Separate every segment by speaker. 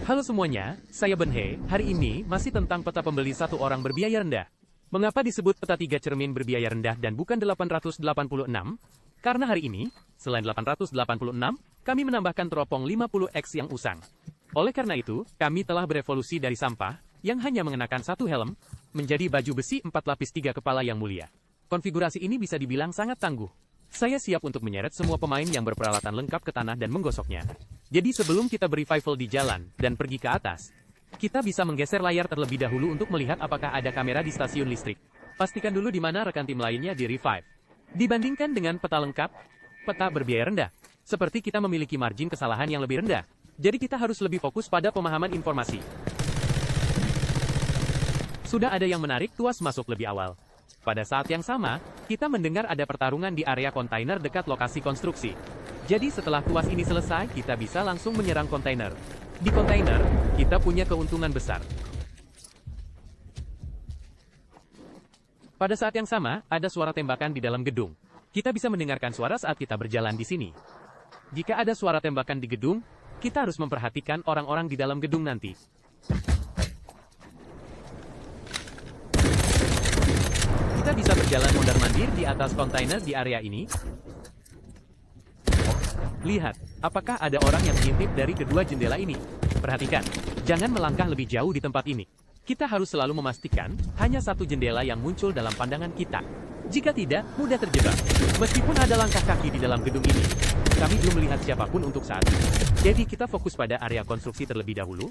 Speaker 1: Halo semuanya, saya Benhe. Hari ini masih tentang peta pembeli satu orang berbiaya rendah. Mengapa disebut peta 3 cermin berbiaya rendah dan bukan 886? Karena hari ini, selain 886, kami menambahkan teropong 50X yang usang. Oleh karena itu, kami telah berevolusi dari sampah, yang hanya mengenakan satu helm, menjadi baju besi 4 lapis 3 kepala yang mulia. Konfigurasi ini bisa dibilang sangat tangguh. Saya siap untuk menyeret semua pemain yang berperalatan lengkap ke tanah dan menggosoknya. Jadi sebelum kita berivival di jalan dan pergi ke atas, kita bisa menggeser layar terlebih dahulu untuk melihat apakah ada kamera di stasiun listrik. Pastikan dulu di mana rekan tim lainnya di revive. Dibandingkan dengan peta lengkap, peta berbiaya rendah, seperti kita memiliki margin kesalahan yang lebih rendah. Jadi kita harus lebih fokus pada pemahaman informasi. Sudah ada yang menarik tuas masuk lebih awal. Pada saat yang sama, kita mendengar ada pertarungan di area kontainer dekat lokasi konstruksi. Jadi setelah tuas ini selesai, kita bisa langsung menyerang kontainer. Di kontainer, kita punya keuntungan besar. Pada saat yang sama, ada suara tembakan di dalam gedung. Kita bisa mendengarkan suara saat kita berjalan di sini. Jika ada suara tembakan di gedung, kita harus memperhatikan orang-orang di dalam gedung nanti. Kita bisa berjalan mondar-mandir di atas kontainer di area ini. Lihat, apakah ada orang yang mengintip dari kedua jendela ini? Perhatikan, jangan melangkah lebih jauh di tempat ini. Kita harus selalu memastikan hanya satu jendela yang muncul dalam pandangan kita. Jika tidak, mudah terjebak. Meskipun ada langkah kaki di dalam gedung ini, kami belum melihat siapapun untuk saat ini. Jadi kita fokus pada area konstruksi terlebih dahulu.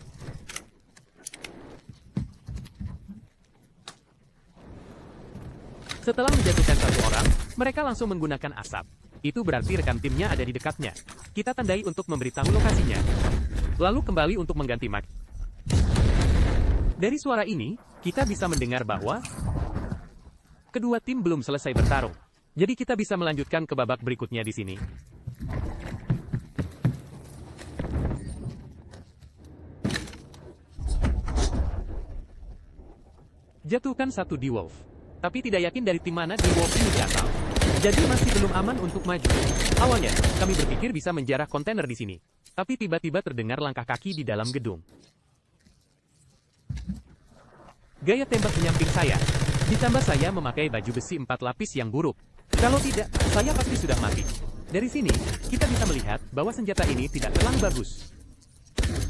Speaker 1: Setelah menjatuhkan satu orang, mereka langsung menggunakan asap. Itu berarti rekan timnya ada di dekatnya. Kita tandai untuk memberitahu lokasinya. Lalu kembali untuk mengganti mag. Dari suara ini, kita bisa mendengar bahwa kedua tim belum selesai bertarung. Jadi kita bisa melanjutkan ke babak berikutnya di sini. Jatuhkan satu D-Wolf. Tapi tidak yakin dari tim mana D-Wolf ini berasal. Jadi masih belum aman untuk maju. Awalnya, kami berpikir bisa menjarah kontainer di sini. Tapi tiba-tiba terdengar langkah kaki di dalam gedung. Gaya tembak menyamping saya. Ditambah saya memakai baju besi 4 lapis yang buruk. Kalau tidak, saya pasti sudah mati. Dari sini, kita bisa melihat bahwa senjata ini tidak terlalu bagus.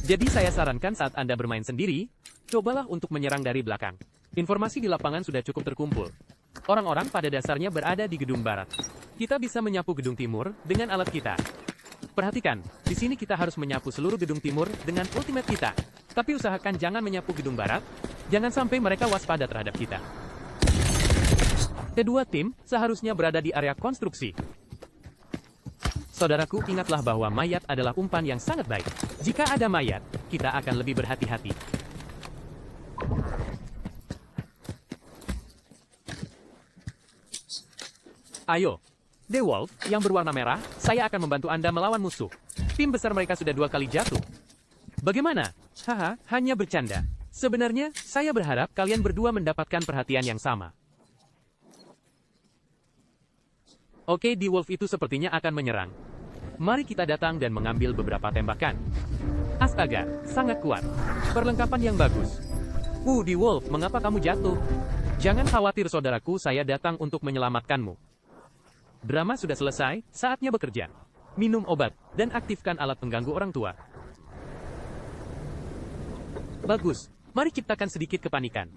Speaker 1: Jadi saya sarankan saat Anda bermain sendiri, cobalah untuk menyerang dari belakang. Informasi di lapangan sudah cukup terkumpul. Orang-orang pada dasarnya berada di gedung barat. Kita bisa menyapu gedung timur dengan alat kita. Perhatikan, di sini kita harus menyapu seluruh gedung timur dengan ultimate kita. Tapi usahakan jangan menyapu gedung barat, jangan sampai mereka waspada terhadap kita. Kedua tim seharusnya berada di area konstruksi. Saudaraku, ingatlah bahwa mayat adalah umpan yang sangat baik. Jika ada mayat, kita akan lebih berhati-hati. Ayo, D-Wolf yang berwarna merah, saya akan membantu Anda melawan musuh. Tim besar mereka sudah 2 kali jatuh. Bagaimana? Haha, hanya bercanda. Sebenarnya, saya berharap kalian berdua mendapatkan perhatian yang sama. Oke, D-Wolf itu sepertinya akan menyerang. Mari kita datang dan mengambil beberapa tembakan. Astaga, sangat kuat. Perlengkapan yang bagus. D-Wolf, mengapa kamu jatuh? Jangan khawatir saudaraku, saya datang untuk menyelamatkanmu. Drama sudah selesai, saatnya bekerja. Minum obat, dan aktifkan alat pengganggu orang tua. Bagus, mari ciptakan sedikit kepanikan.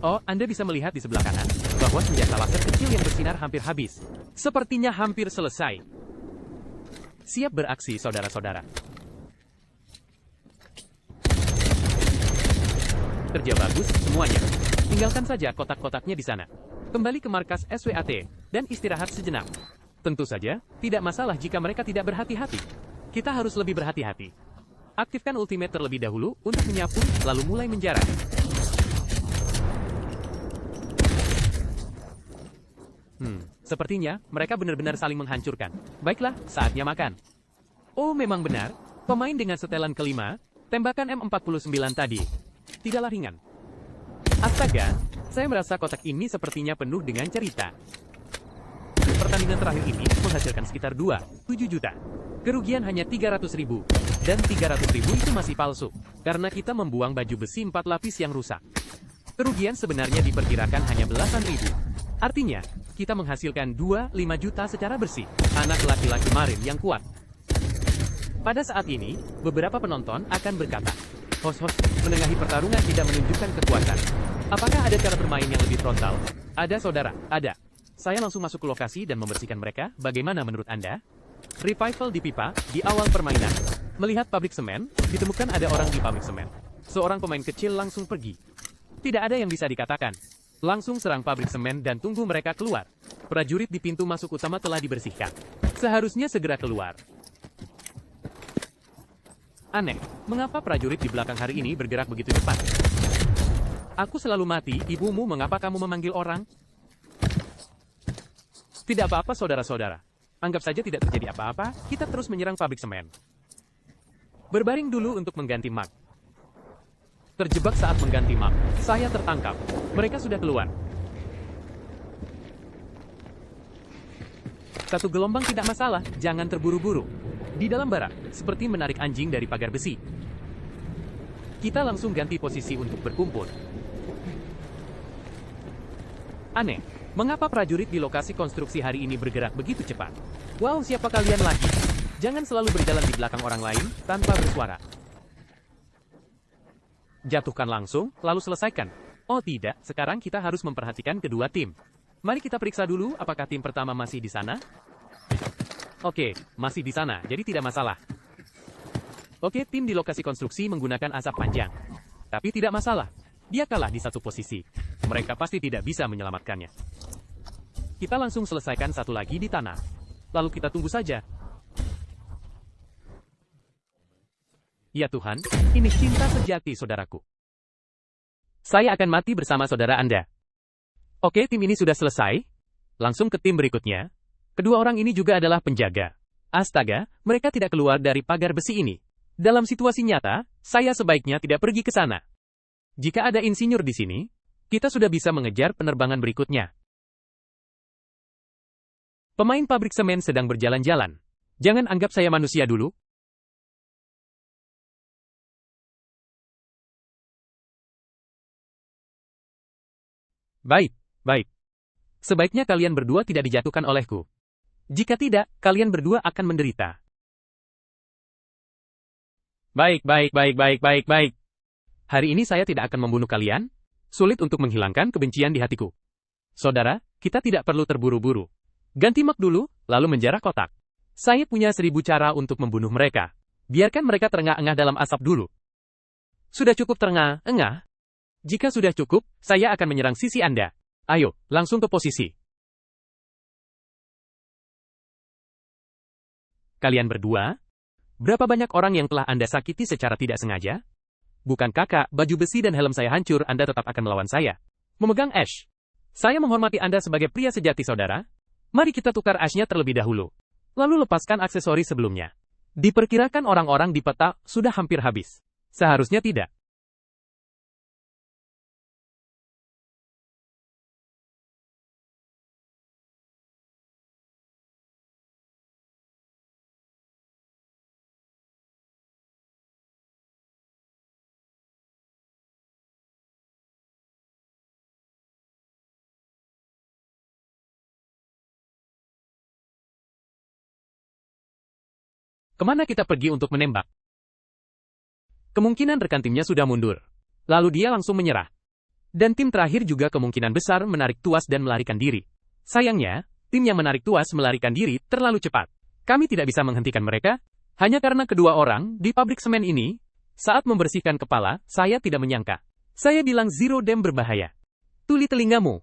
Speaker 1: Oh, Anda bisa melihat di sebelah kanan, bahwa senjata laser kecil yang bersinar hampir habis. Sepertinya hampir selesai. Siap beraksi, saudara-saudara. Kerja bagus, semuanya. Tinggalkan saja kotak-kotaknya di sana. Kembali ke markas SWAT, dan istirahat sejenak. Tentu saja, tidak masalah jika mereka tidak berhati-hati. Kita harus lebih berhati-hati. Aktifkan ultimate terlebih dahulu untuk menyapu, lalu mulai menjarah. Sepertinya mereka benar-benar saling menghancurkan. Baiklah, saatnya makan. Oh, memang benar. Pemain dengan setelan kelima, tembakan M49 tadi. Tidaklah ringan. Astaga, saya merasa kotak ini sepertinya penuh dengan cerita. Pertandingan terakhir ini menghasilkan sekitar 2,7 juta. Kerugian hanya 300.000. Dan 300.000 itu masih palsu, karena kita membuang baju besi 4 lapis yang rusak. Kerugian sebenarnya diperkirakan hanya belasan ribu. Artinya, kita menghasilkan 2,5 juta secara bersih. Anak laki-laki Marin yang kuat. Pada saat ini, beberapa penonton akan berkata, host-host, menengahi pertarungan tidak menunjukkan kekuatan. Apakah ada cara bermain yang lebih frontal? Ada saudara, ada. Saya langsung masuk ke lokasi dan membersihkan mereka, bagaimana menurut Anda? Revival di pipa, di awal permainan. Melihat pabrik semen, ditemukan ada orang di pabrik semen. Seorang pemain kecil langsung pergi. Tidak ada yang bisa dikatakan. Langsung serang pabrik semen dan tunggu mereka keluar. Prajurit di pintu masuk utama telah dibersihkan. Seharusnya segera keluar. Aneh, mengapa prajurit di belakang hari ini bergerak begitu cepat? Aku selalu mati, ibumu mengapa kamu memanggil orang? Tidak apa-apa saudara-saudara. Anggap saja tidak terjadi apa-apa, kita terus menyerang pabrik semen. Berbaring dulu untuk mengganti mag. Terjebak saat mengganti map. Saya tertangkap. Mereka sudah keluar. Satu gelombang tidak masalah, jangan terburu-buru. Di dalam barak, seperti menarik anjing dari pagar besi. Kita langsung ganti posisi untuk berkumpul. Aneh, mengapa prajurit di lokasi konstruksi hari ini bergerak begitu cepat? Wow, siapa kalian lagi? Jangan selalu berjalan di belakang orang lain, tanpa bersuara. Jatuhkan langsung, lalu selesaikan. Oh tidak, sekarang kita harus memperhatikan kedua tim. Mari kita periksa dulu apakah tim pertama masih di sana. Oke, masih di sana, jadi tidak masalah. Oke, tim di lokasi konstruksi menggunakan asap panjang. Tapi tidak masalah, dia kalah di satu posisi. Mereka pasti tidak bisa menyelamatkannya. Kita langsung selesaikan satu lagi di tanah. Lalu kita tunggu saja. Ya Tuhan, ini cinta sejati saudaraku. Saya akan mati bersama saudara Anda. Oke, tim ini sudah selesai. Langsung ke tim berikutnya. Kedua orang ini juga adalah penjaga. Astaga, mereka tidak keluar dari pagar besi ini. Dalam situasi nyata, saya sebaiknya tidak pergi ke sana. Jika ada insinyur di sini, kita sudah bisa mengejar penerbangan berikutnya. Pemain pabrik semen sedang berjalan-jalan. Jangan anggap saya manusia dulu. Baik, baik. Sebaiknya kalian berdua tidak dijatuhkan olehku. Jika tidak, kalian berdua akan menderita. Baik. Hari ini saya tidak akan membunuh kalian. Sulit untuk menghilangkan kebencian di hatiku. Saudara, kita tidak perlu terburu-buru. Ganti mag dulu, lalu menjarah kotak. Saya punya 1000 cara untuk membunuh mereka. Biarkan mereka terengah-engah dalam asap dulu. Sudah cukup terengah-engah? Jika sudah cukup, saya akan menyerang sisi Anda. Ayo, langsung ke posisi. Kalian berdua? Berapa banyak orang yang telah Anda sakiti secara tidak sengaja? Bukan kakak, baju besi dan helm saya hancur, Anda tetap akan melawan saya. Memegang Ash. Saya menghormati Anda sebagai pria sejati saudara. Mari kita tukar Ash-nya terlebih dahulu. Lalu lepaskan aksesori sebelumnya. Diperkirakan orang-orang di peta sudah hampir habis. Seharusnya tidak. Kemana kita pergi untuk menembak? Kemungkinan rekan timnya sudah mundur. Lalu dia langsung menyerah. Dan tim terakhir juga kemungkinan besar menarik tuas dan melarikan diri. Sayangnya, tim yang menarik tuas melarikan diri terlalu cepat. Kami tidak bisa menghentikan mereka, hanya karena kedua orang di pabrik semen ini, saat membersihkan kepala, saya tidak menyangka. Saya bilang Zero Dam berbahaya. Tuli telingamu.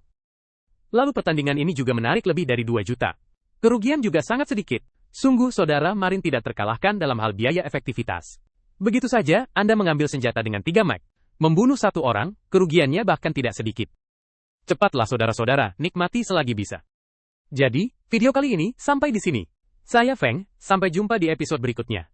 Speaker 1: Lalu pertandingan ini juga menarik lebih dari 2 juta. Kerugian juga sangat sedikit. Sungguh saudara Marin tidak terkalahkan dalam hal biaya efektivitas. Begitu saja, Anda mengambil senjata dengan 3 mag. Membunuh 1 orang, kerugiannya bahkan tidak sedikit. Cepatlah saudara-saudara, nikmati selagi bisa. Jadi, video kali ini sampai di sini. Saya Feng, sampai jumpa di episode berikutnya.